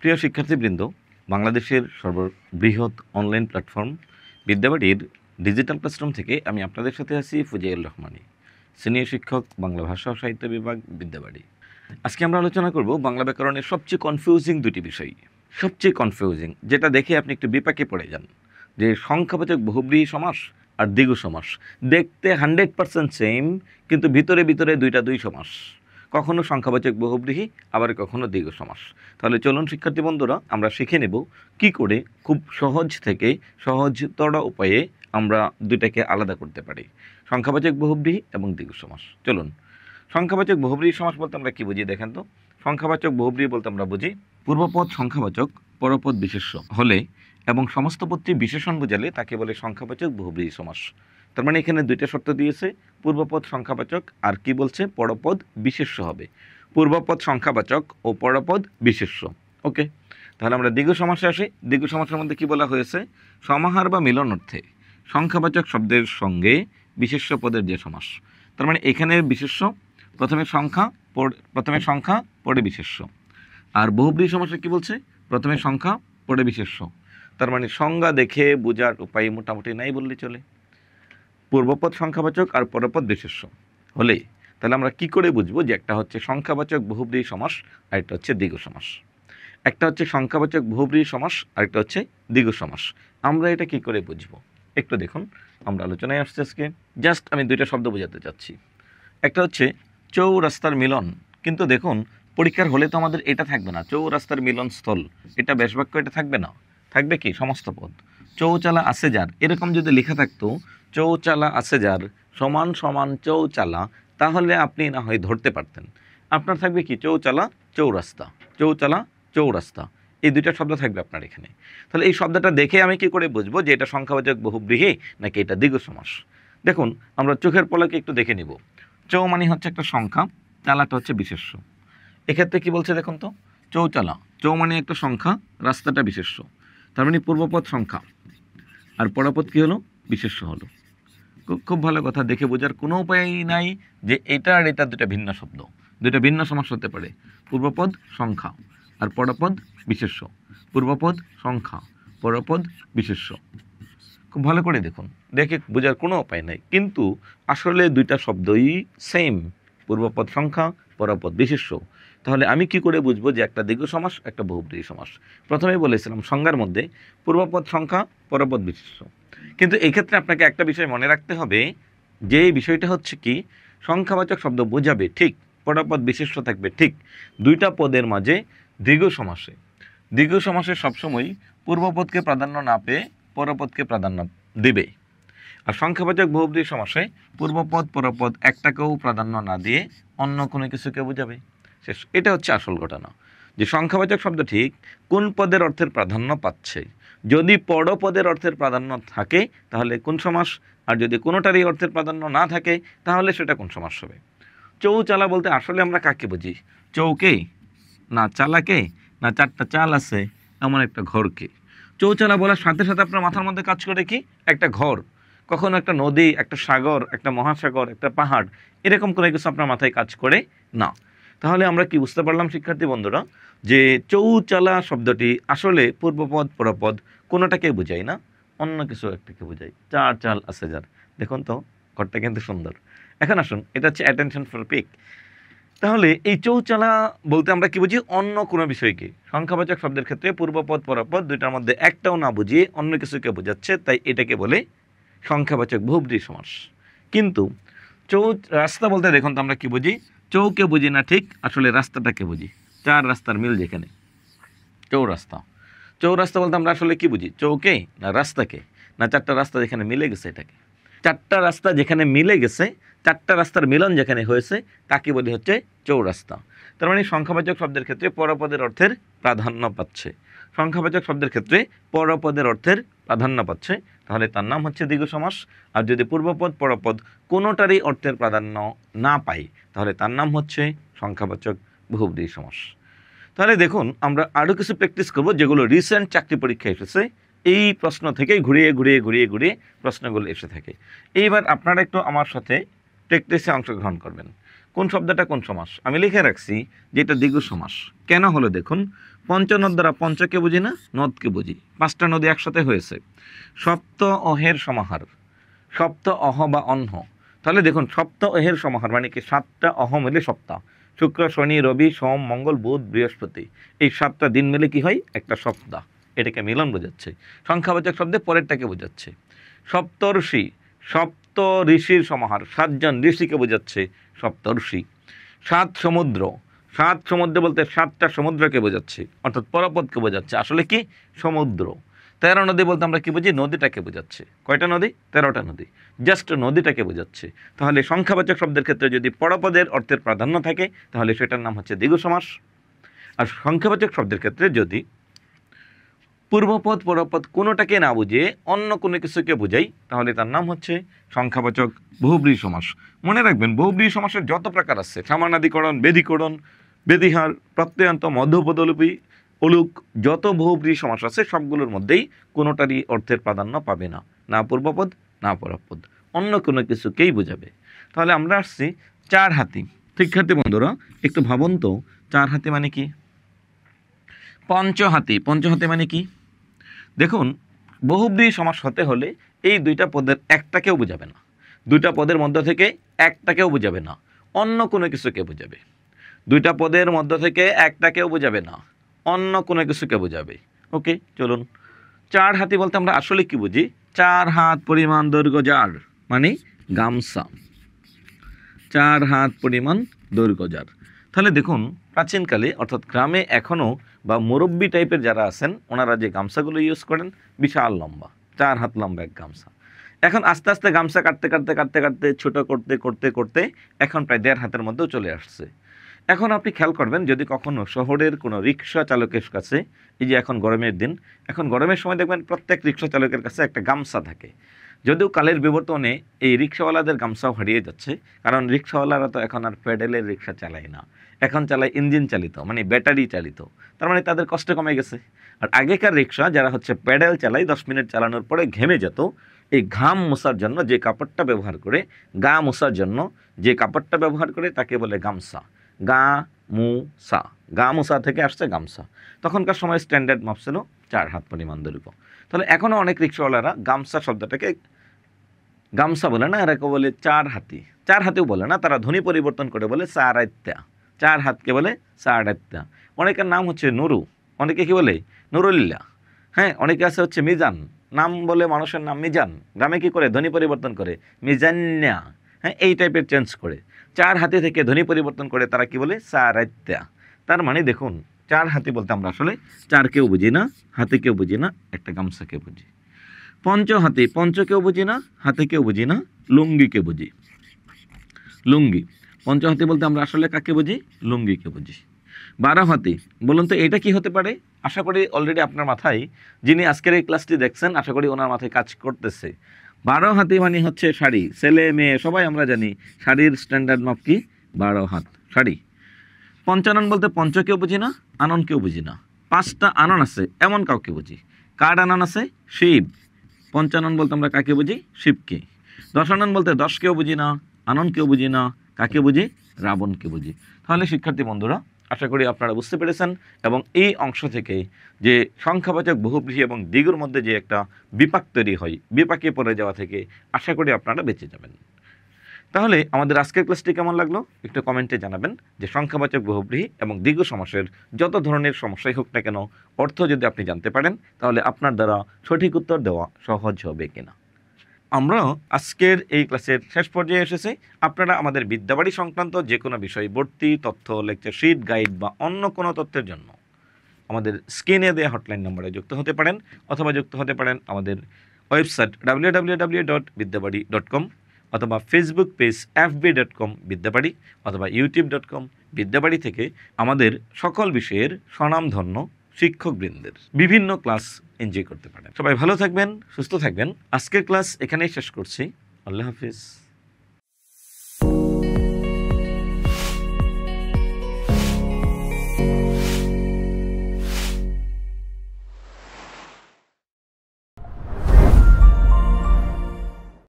প্রিয় শিক্ষার্থীবৃন্দ, বাংলাদেশের সর্ববৃহৎ অনলাইন প্ল্যাটফর্ম বিদ্যাবাড়ির ডিজিটাল ক্লাসরুম থেকে আমি আপনাদের সাথে আছি ফুজিয়াউর রহমানী, সিনিয়র শিক্ষক, বাংলা ভাষা ও সাহিত্য বিভাগ, বিদ্যাবাড়ি। আজকে আমরা আলোচনা করব বাংলা ব্যাকরণের সবচেয়ে কনফিউজিং দুটি বিষয়। সবচেয়ে কনফিউজিং, যেটা দেখে আপনি একটু বিপাকে পড়ে যান, যে সংখ্যাবাচক বহুব্রীহি সমাস আর দ্বিগু সমাস দেখতে 100% সেম, কিন্তু ভিতরে ভিতরে দুই সমাস, কখনো সংখ্যাবাচক বহুব্রীহি আবার কখনো দ্বিগু সমাস। তাহলে চলুন শিক্ষার্থী বন্ধুরা, আমরা শিখে নেব কি করে খুব সহজ থেকে সহজতর উপায়ে আমরা দুইটাকে আলাদা করতে পারি, সংখ্যাবাচক বহুব্রীহি এবং দ্বিগু সমাস। চলুন, সংখ্যাবাচক বহুব্রীহি সমাস বলতে আমরা কি বুঝি দেখেন তো। সংখ্যাবাচক বহুব্রীহি বলতে আমরা বুঝি পূর্বপদ সংখ্যাবাচক, পরপদ বিশেষ্য হলে এবং সমস্ত পদটি বিশেষণ বোঝালে তাকে বলে সংখ্যাবাচক বহুব্রীহি সমাস। তার মানে এখানে দুইটা শর্ত দিয়েছে, পূর্বপদ সংখ্যাবাচক আর কি বলছে, পরপদ বিশেষ্য হবে। পূর্বপদ সংখ্যাবাচক ও পরপদ বিশেষ্য। ওকে, তাহলে আমরা দ্বিগু সমাসে আসি। দ্বিগু সমাসের মধ্যে কি বলা হয়েছে, সমাহার বা মিলন অর্থে সংখ্যাবাচক শব্দের সঙ্গে বিশেষ্য পদের যে সমাস। তার মানে এখানে বিশেষ্য প্রথমে সংখ্যা পরে বিশেষ্য, আর বহুব্রীহি সমাসে কি বলছে, প্রথমে সংখ্যা পরে বিশেষ্য। তার মানে সংজ্ঞা দেখে বোঝার উপায় মোটামুটি নাই বললে চলে। পূর্বপদ সংখ্যাবাচক আর পরপদ বিশেষ্য হলে তাহলে আমরা কি করে বুঝবো যে একটা হচ্ছে সংখ্যাবাচক বহুব্রীহি সমাস আর একটা হচ্ছে দ্বিগু সমাস। একটা হচ্ছে সংখ্যাবাচক বহুব্রীহি সমাস আর একটা হচ্ছে দ্বিগু সমাস। আমরা এটা কি করে বুঝবো একটু দেখুন, আমরা আলোচনায় আসছি আজকে। জাস্ট আমি দুইটা শব্দ বোঝাতে চাচ্ছি। একটা হচ্ছে চৌরাস্তার মিলন, কিন্তু দেখুন পরীক্ষার হলে তো আমাদের এটা থাকবে না, চৌরাস্তার মিলন স্থল, এটা ব্যাস বাক্য, এটা থাকবে না। থাকবে কি সমস্ত পদ। চৌচালা আছে যার, এরকম যদি লেখা থাকতো চৌচালা আছে যার সমান সমান চৌচালা, তাহলে আপনি না হয় ধরতে পারতেন। আপনার থাকবে কি চৌচালা চৌরাস্তা, চৌচালা চৌরাস্তা, এই দুইটা শব্দ থাকবে আপনার এখানে। তাহলে এই শব্দটা দেখে আমি কি করে বুঝবো যে এটা সংখ্যাবাচক বহুব্রীহি নাকি এটা দ্বিগু সমাস। দেখুন, আমরা চোখের পলকে একটু দেখে নিব। চৌ মানে হচ্ছে একটা সংখ্যা, চালাটা হচ্ছে বিশেষ্য। এক্ষেত্রে কি বলছে দেখুন তো, চৌচালা, চৌ মানে একটা সংখ্যা, রাস্তাটা বিশেষ্য। তার মানে পূর্বপদ সংখ্যা আর পরপদ কি হলো, বিশেষ্য হলো। খুব ভালো কথা, দেখে বোঝার কোনো উপায় নাই যে এটা আর এটা দুটা ভিন্ন শব্দ, দুইটা ভিন্ন সমাস হতে পারে। পূর্বপদ সংখ্যা আর পরপদ বিশেষ্য, পূর্বপদ সংখ্যা, পরপদ বিশেষ্য। খুব ভালো করে দেখুন, দেখে বোঝার কোনো উপায় নাই, কিন্তু আসলে দুইটা শব্দই সেম, পূর্বপদ সংখ্যা, পরপদ বিশেষ্য। তাহলে আমি কি করে বুঝবো যে একটা দ্বিগু সমাস একটা বহুব্রীহি সমাস। প্রথমেই বলেছিলাম সংজ্ঞার মধ্যে পূর্বপদ সংখ্যা, পরপদ বিশেষ্য। কিন্তু এই ক্ষেত্রে আপনাকে একটা বিষয় মনে রাখতে হবে, যে বিষয়টা হচ্ছে কি, সংখ্যাবাচক শব্দ বোঝাবে ঠিক, পরপদ বিশেষ্য থাকবে ঠিক, দুইটা পদের মাঝে দ্বিগু সমাসে সবসময় পূর্বপদকে প্রাধান্য না পেয়ে পরপদকে প্রাধান্য দেবে। আর সংখ্যাবাচক বহুব্রীহি সমাসে পূর্বপদ পরপদ একটাকেও প্রাধান্য না দিয়ে অন্য কোনো কিছুকে বোঝাবে। শেষ, এটা হচ্ছে আসল ঘটনা, যে সংখ্যাবাচক শব্দ ঠিক কোন পদের অর্থের প্রাধান্য পাচ্ছে। যদি পরপদের অর্থের প্রাধান্য থাকে তাহলে কোন সমাস, আর যদি কোনোটারই অর্থের প্রাধান্য না থাকে তাহলে সেটা কোন সমাস হবে। চৌচালা বলতে আসলে আমরা কাকে বুঝি, চৌকে না চালাকে না চারটা চাল আছে এমন একটা ঘরকে। চৌচালা বলার সাথে সাথে আপনার মাথার মধ্যে কাজ করে কি, একটা ঘর, কখনো একটা নদী, একটা সাগর, একটা মহাসাগর, একটা পাহাড়, এরকম কোনো কিছু আপনার মাথায় কাজ করে না। তাহলে আমরা কি বুঝতে পারলাম শিক্ষার্থী বন্ধুরা, যে চৌচালা শব্দটি আসলে পূর্বপদ পরপদ কোনোটাকে বোঝায় না, অন্য কিছু একটাকে বোঝায়। চার চাল আছে যার, দেখুন তো ঘরটা কিন্তু সুন্দর। এখন আসুন, এটা হচ্ছে অ্যাটেনশন ফর পিক। তাহলে এই চৌচালা বলতে আমরা কি বুঝি, অন্য কোনো বিষয়কে। সংখ্যাবাচক শব্দের ক্ষেত্রে পূর্বপদ পরপদ দুইটার মধ্যে একটাও না বুঝিয়ে অন্য কিছুকে বোঝাচ্ছে, তাই এটাকে বলে সংখ্যাবাচক বহুব্রীহি সমাস। কিন্তু রাস্তা বলতে দেখুন তো আমরা কি বুঝি, চৌকে বুঝি না ঠিক, আসলে রাস্তাটাকে বুঝি। চার রাস্তার মিল যেখানে, চৌরাস্তা বলতে আমরা আসলে কি বুঝি, চৌকে না রাস্তাকে, না চারটা রাস্তা যেখানে মিলে গেছে এটাকে। চারটা রাস্তা যেখানে মিলে গেছে, চারটা রাস্তার মিলন যেখানে হয়েছে তাকে বলি হচ্ছে চৌরাস্তা। তার মানে সংখ্যাবাচক শব্দের ক্ষেত্রে পরপদের অর্থের প্রাধান্য পাচ্ছে, সংখ্যাবাচক শব্দের ক্ষেত্রে পরপদের অর্থের প্রাধান্য পাচ্ছে, তাহলে তার নাম হচ্ছে দ্বিগু সমাস। আর যদি পূর্বপদ পরপদ কোনোটারই অর্থের প্রাধান্য না পাই তাহলে তার নাম হচ্ছে সংখ্যাবাচক বহুব্রীহি সমাস। তাহলে দেখুন, আমরা আরও কিছু প্র্যাকটিস করব যেগুলো রিসেন্ট চাকরি পরীক্ষায় এসেছে, এই প্রশ্ন থেকেই ঘুরিয়ে প্রশ্নগুলো এসে থাকে। এইবার আপনারা একটু আমার সাথে প্র্যাকটিসে অংশগ্রহণ করবেন। কোন শব্দটা কোন সমাস আমি লিখে রাখছি যে এটা দ্বিগু সমাস। কেন হলো দেখুন, পঞ্চনদ দ্বারা পঞ্চকে বুঝি না, নদকে বুঝি। 5টা নদী একসাথে হয়েছে, সপ্ত অহের সমাহার। সপ্ত অহ বা অহ্ন, তাহলে দেখুন সপ্ত অহের সমাহার মানে কি 7টা অহ মিলে সপ্তাহ। শুক্র, শনি, রবি, সোম, মঙ্গল, বুধ, বৃহস্পতি, এই 7টা দিন মিলে কি হয় একটা সপ্তাহ। এটাকে মিলন বোঝাচ্ছে। সংখ্যাবাচক শব্দে পরেরটাকে বোঝাচ্ছে। সপ্তর্ষি, সপ্ত ঋষির সমাহার, 7জন ঋষিকে বোঝাচ্ছে সপ্তর্ষি। 7 সমুদ্র, 7 সমুদ্র বলতে 7টা সমুদ্রকে বোঝাচ্ছে, অর্থাৎ পরপদকে বোঝাচ্ছে, আসলে কি সমুদ্র। 13 নদী বলতে আমরা কি বুঝি, নদীটাকে বোঝাচ্ছে। কয়টা নদী? 13টা নদী, জাস্ট নদীটাকে বোঝাচ্ছে। তাহলে সংখ্যাবাচক শব্দের ক্ষেত্রে যদি পরপদের অর্থের প্রাধান্য থাকে তাহলে সেটার নাম হচ্ছে দ্বিগু সমাস। আর সংখ্যাবাচক শব্দের ক্ষেত্রে যদি পূর্বপদ পরপদ কোনোটাকে না বুঝিয়ে অন্য কোনো কিছুকে বোঝাই তাহলে তার নাম হচ্ছে সংখ্যাবাচক বহুব্রীহি সমাস। মনে রাখবেন, বহুব্রীহি সমাসের যত প্রকার আছে, সামানাধিকরণ, বেদিকরণ, বেদিহার, প্রত্যয়ান্ত, মধ্যপদলোপী, অলুক, যত বহুব্রীহি সমাস আছে সবগুলোর মধ্যেই কোনোটারই অর্থের প্রাধান্য পাবে না, না পূর্বপদ না পরপদ, অন্য কোনো কিছুকেই বোঝাবে। তাহলে আমরা আসছি 4 হাতি। শিক্ষার্থী বন্ধুরা একটু ভাবুন তো, 4 হাতি মানে কি? পঞ্চহাতি, পঞ্চহাতি মানে কি? দেখুন, বহুব্রীহি সমাস হতে হলে এই 2টা পদের একটাকেও বোঝাবে না, 2টা পদের মধ্য থেকে একটাকেও বোঝাবে না, অন্য কোনো কিছুকে বোঝাবে। 2টা পদের মধ্য থেকে একটাকেও বোঝাবে না, অন্য কোনো কিছুকে বোঝাবে। ওকে, চলুন। 4 হাতি বলতে আমরা আসলে কি বুঝি? 4 হাত পরিমাণ দৈর্ঘ্য যার, মানে গামছা। 4 হাত পরিমাণ দৈর্ঘ্য যার। তাহলে দেখুন, প্রাচীনকালে অর্থাৎ গ্রামে এখনও বা মুরব্বি টাইপের যারা আছেন ওনারা যে গামছাগুলো ইউজ করেন বিশাল লম্বা, 4 হাত লম্বা এক গামছা। এখন আস্তে আস্তে গামছা কাটতে কাটতে কাটতে কাটতে ছোট করতে করতে করতে এখন প্রায় 1.5 হাতের মধ্যেও চলে আসছে। এখন আপনি খেয়াল করবেন, যদি কখনো শহরের কোনো রিক্সা চালকের কাছে, এই যে এখন গরমের দিন, এখন গরমের সময় দেখবেন প্রত্যেক রিক্সা চালকের কাছে একটা গামছা থাকে। যদিও কালের বিবর্তনে এই রিক্সাওয়ালাদের গামছাও হারিয়ে যাচ্ছে, কারণ রিক্সাওয়ালারা তো এখন আর প্যাডেলের রিক্সা চালায় না, এখন চালায় ইঞ্জিন চালিত, মানে ব্যাটারি চালিত। তার মানে তাদের কষ্ট কমে গেছে। আর আগেকার রিক্সা যারা হচ্ছে প্যাডেল চালায়, 10 মিনিট চালানোর পরে ঘেমে যেত, এই ঘাম মোছার জন্য যে কাপড়টা ব্যবহার করে, গা মোছার জন্য যে কাপড়টা ব্যবহার করে তাকে বলে গামছা। গা মুসা, গা মুসা থেকে আসছে গামছা। তখনকার সময় স্ট্যান্ডার্ড মাপ ছিল 4 হাত পরিমাণ দৈর্ঘ্য। তাহলে এখনও অনেক রিক্সাওয়ালারা গামছা শব্দটাকে গামছা বলে না, এরাকে বলে 4 হাতি। 4 হাতিও বলে না, তারা ধ্বনি পরিবর্তন করে বলে 4 আইত্যা। 4 হাতকে বলে 4 আইত্যা। অনেকের নাম হচ্ছে নুরু, অনেকে কি বলে নুরুল্লাহ। হ্যাঁ, অনেকে আছে হচ্ছে মিজান, নাম বলে মানুষের নাম মিজান, গ্রামে কি করে ধ্বনি পরিবর্তন করে মিজান্না। হ্যাঁ, এই টাইপের চেঞ্জ করে 4 হাতি থেকে ধ্বনি পরিবর্তন করে তারা কি বলে 4 আইত্যা। তার মানে দেখুন, 4 হাতি বলতে আমরা আসলে 4কেও বুঝি না, হাতিকেও বুঝি না, একটা গামছাকে বুঝি। পঞ্চহাতি, পঞ্চকেও বুঝি না, হাতিকেও বুঝি না, লুঙ্গিকে বুঝি। লুঙ্গি, পঞ্চহাতি বলতে আমরা আসলে কাকে বুঝি? লুঙ্গিকে বুঝি। 12 হাতি, বলুন তো এটা কি হতে পারে? আশা করি অলরেডি আপনার মাথায়, যিনি আজকের এই ক্লাসটি দেখছেন, আশা করি ওনার মাথায় কাজ করতেছে। 12 হাতি মানে হচ্ছে শাড়ি, ছেলে মেয়ে সবাই আমরা জানি শাড়ির স্ট্যান্ডার্ড মাপ কি 12 হাত শাড়ি। পঞ্চানন বলতে পঞ্চকেও বুঝি না, আননকেও বুঝি না। 5টা আনন আছে এমন কাউকে বুঝি। কার আনন আছে? শিব। পঞ্চানন বলতে আমরা কাকে বুঝি? শিবকে। দশানন বলতে 10কেও বুঝি না, আননকেও বুঝি না, কাকে বুঝি? রাবণকে বুঝি। তাহলে শিক্ষার্থী বন্ধুরা, আশা করি আপনারা বুঝতে পেরেছেন, এবং এই অংশ থেকে যে সংখ্যাবাচক বহুব্রীহি এবং দ্বিগুর মধ্যে যে একটা বিপাক তৈরি হয়, বিপাকে পড়ে যাওয়া থেকে আশা করি আপনারা বেঁচে যাবেন। তাহলে আমাদের আজকের ক্লাসটি কেমন লাগলো একটু কমেন্টে জানাবেন। যে সংখ্যাবাচক বহুব্রীহি এবং দ্বিগু সমাসের যত ধরনের সমস্যাই হোক না কেন, অর্থ যদি আপনি জানতে পারেন তাহলে আপনার দ্বারা সঠিক উত্তর দেওয়া সহজ হবে কিনা। আমরা আজকের এই ক্লাসের শেষ পর্যায়ে এসেছি। আপনারা আমাদের বিদ্যাবাড়ি সংক্রান্ত যে কোনো বিষয়, ভর্তি তথ্য, লেকচার শিট, গাইড বা অন্য কোনো তথ্যের জন্য আমাদের স্ক্রিনে দেওয়া হটলাইন নম্বরে যুক্ত হতে পারেন, অথবা যুক্ত হতে পারেন আমাদের ওয়েবসাইট www.বিদ্যাবাড়ি.com, অথবা ফেসবুক পেজ fb.com বিদ্যাবাড়ি, অথবা youtube.com বিদ্যাবাড়ি থেকে আমাদের সকল বিষয়ের স্বনামধন্য শিক্ষকবৃন্দের বিভিন্ন ক্লাস এনজয় করতে পারেন। সবাই ভালো থাকবেন, সুস্থ থাকবেন। আজকের ক্লাস এখানেই শেষ করছি। আল্লাহ হাফিজ।